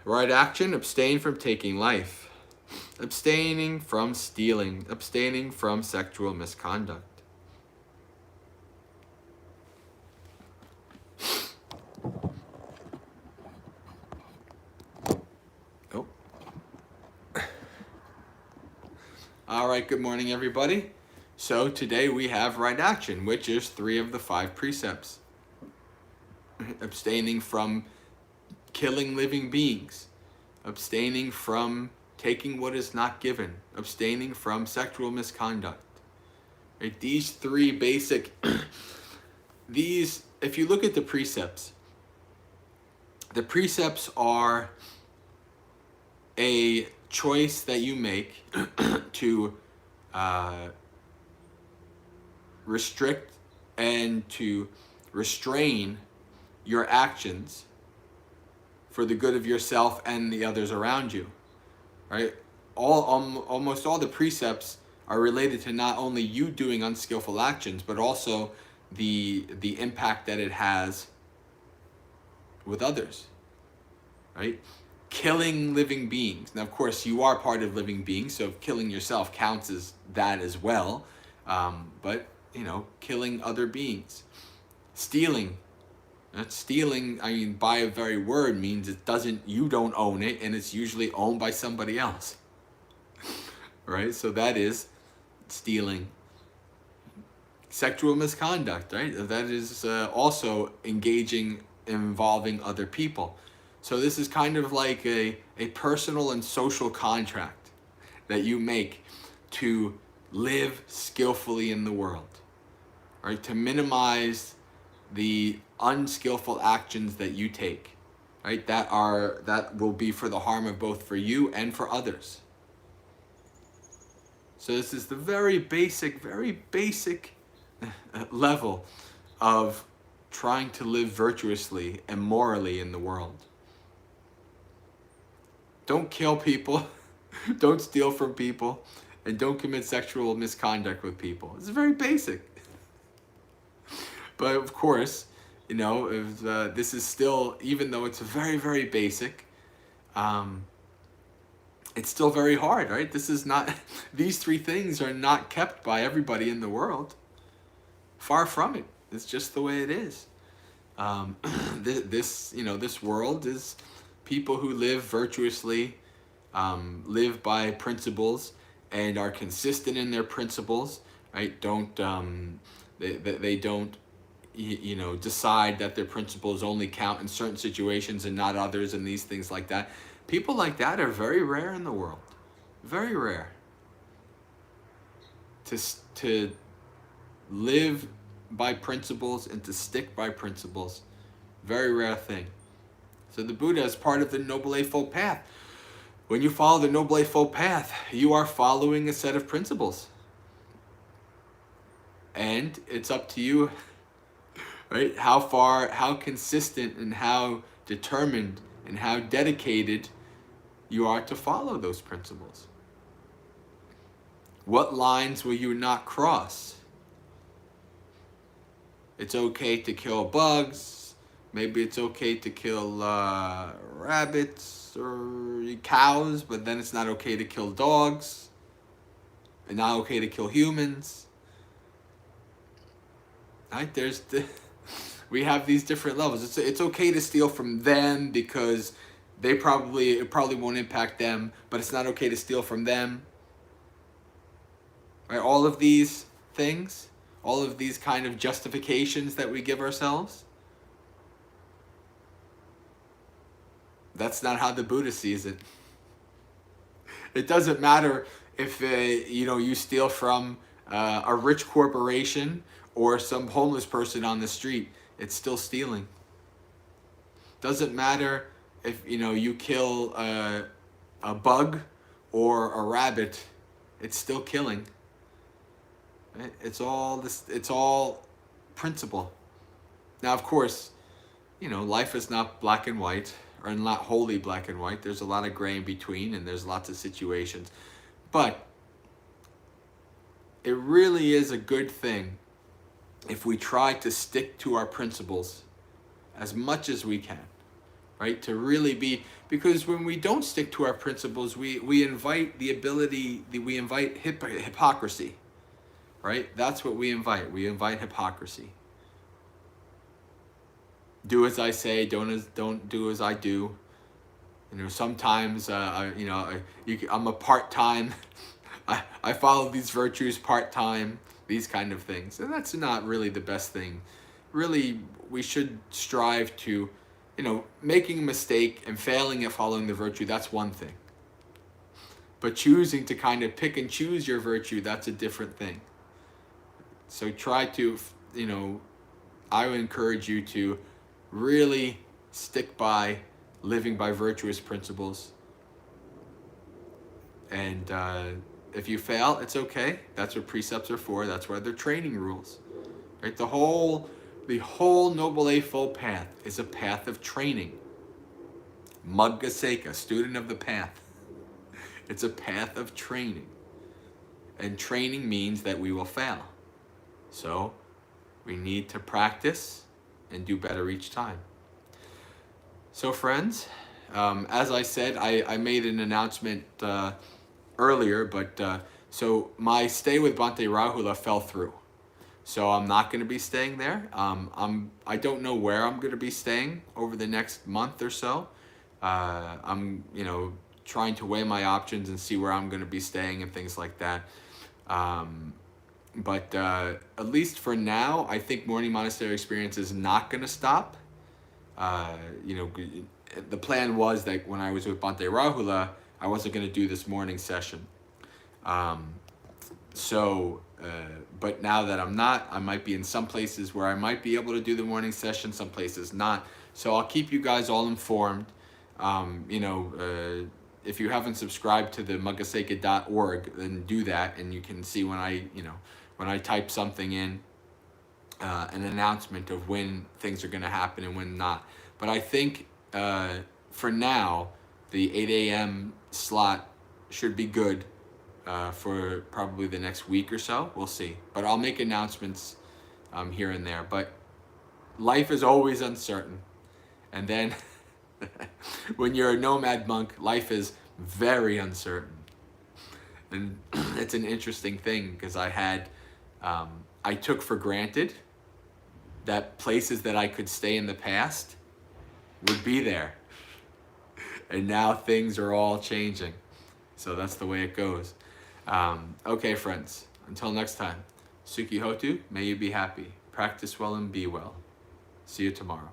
Right action, abstain from taking life, abstaining from stealing, abstaining from sexual misconduct. Oh. All right, good morning, everybody. So today we have right action, which is 3 of the 5 precepts. Abstaining from killing living beings, abstaining from taking what is not given, abstaining from sexual misconduct. Right? These 3 basic, if you look at the precepts are a choice that you make to restrict and to restrain your actions for the good of yourself and the others around you, right? Almost all the precepts are related to not only you doing unskillful actions, but also the impact that it has with others, right? Killing living beings. Now, of course, you are part of living beings, so killing yourself counts as that as well. But killing other beings, stealing. Stealing, I mean, by a very word means you don't own it, and it's usually owned by somebody else. Right? So that is stealing. Sexual misconduct, right? That is also involving other people. So this is kind of like a personal and social contract that you make to live skillfully in the world, right? To minimize the unskillful actions that you take, right? That will be for the harm of both for you and for others. So this is the very basic level of trying to live virtuously and morally in the world. Don't kill people, don't steal from people, and don't commit sexual misconduct with people. It's very basic. But of course, if this is still, even though it's very, very basic, it's still very hard, right? This is not, these 3 things are not kept by everybody in the world. Far from it. It's just the way it is. This world is people who live virtuously, live by principles, and are consistent in their principles, right? They don't decide that their principles only count in certain situations and not others, and these things like that. People like that are very rare in the world. Very rare. To live by principles and to stick by principles, very rare thing. So the Buddha is part of the Noble Eightfold Path. When you follow the Noble Eightfold Path, you are following a set of principles. And it's up to you, right? How consistent and how determined and how dedicated you are to follow those principles. What lines will you not cross? It's okay to kill bugs. Maybe it's okay to kill rabbits or cows, but then it's not okay to kill dogs. And not okay to kill humans. Right? We have these different levels. It's okay to steal from them because it probably won't impact them, but it's not okay to steal from them. Right? All of these things, all of these kind of justifications that we give ourselves, that's not how the Buddha sees it. It doesn't matter if you steal from a rich corporation or some homeless person on the street. It's still stealing. Doesn't matter if you kill a bug or a rabbit. It's still killing. Right? It's all principle. Now, of course, life is not black and white, or not wholly black and white. There's a lot of gray in between, and there's lots of situations. But it really is a good thing if we try to stick to our principles as much as we can, right? To really be, because when we don't stick to our principles, we invite we invite hypocrisy, right? That's what we invite. We invite hypocrisy. Do as I say, don't do as I do. Sometimes, I'm a part-time, I follow these virtues part-time, these kind of things. And that's not really the best thing. Really, we should strive to, making a mistake and failing at following the virtue, that's one thing. But choosing to kind of pick and choose your virtue, that's a different thing. So try to, I would encourage you to really stick by living by virtuous principles. And if you fail, it's okay. That's what precepts are for. That's why they're training rules. Right? The whole Noble Eightfold Path is a path of training. Magga Seka, student of the path. It's a path of training. And training means that we will fail. So we need to practice and do better each time. So friends, as I said, I made an announcement earlier, but so my stay with Bhante Rahula fell through. So I'm not going to be staying there. I don't know where I'm going to be staying over the next month or so. I'm trying to weigh my options and see where I'm going to be staying and things like that. But at least for now, I think Morning Monastery Experience is not going to stop. The plan was that when I was with Bhante Rahula, I wasn't going to do this morning session. But now that I'm not, I might be in some places where I might be able to do the morning session, some places not. So I'll keep you guys all informed. If you haven't subscribed to the maggaseka.org, then do that, and you can see when I type something in, an announcement of when things are going to happen and when not. But I think for now, the 8 a.m. slot should be good for probably the next week or so. We'll see. But I'll make announcements here and there. But life is always uncertain. And then when you're a nomad monk, life is very uncertain. And it's an interesting thing because I took for granted that places that I could stay in the past would be there. And now things are all changing. So that's the way it goes. Okay, friends. Until next time. Sukhi Hotu, may you be happy. Practice well and be well. See you tomorrow.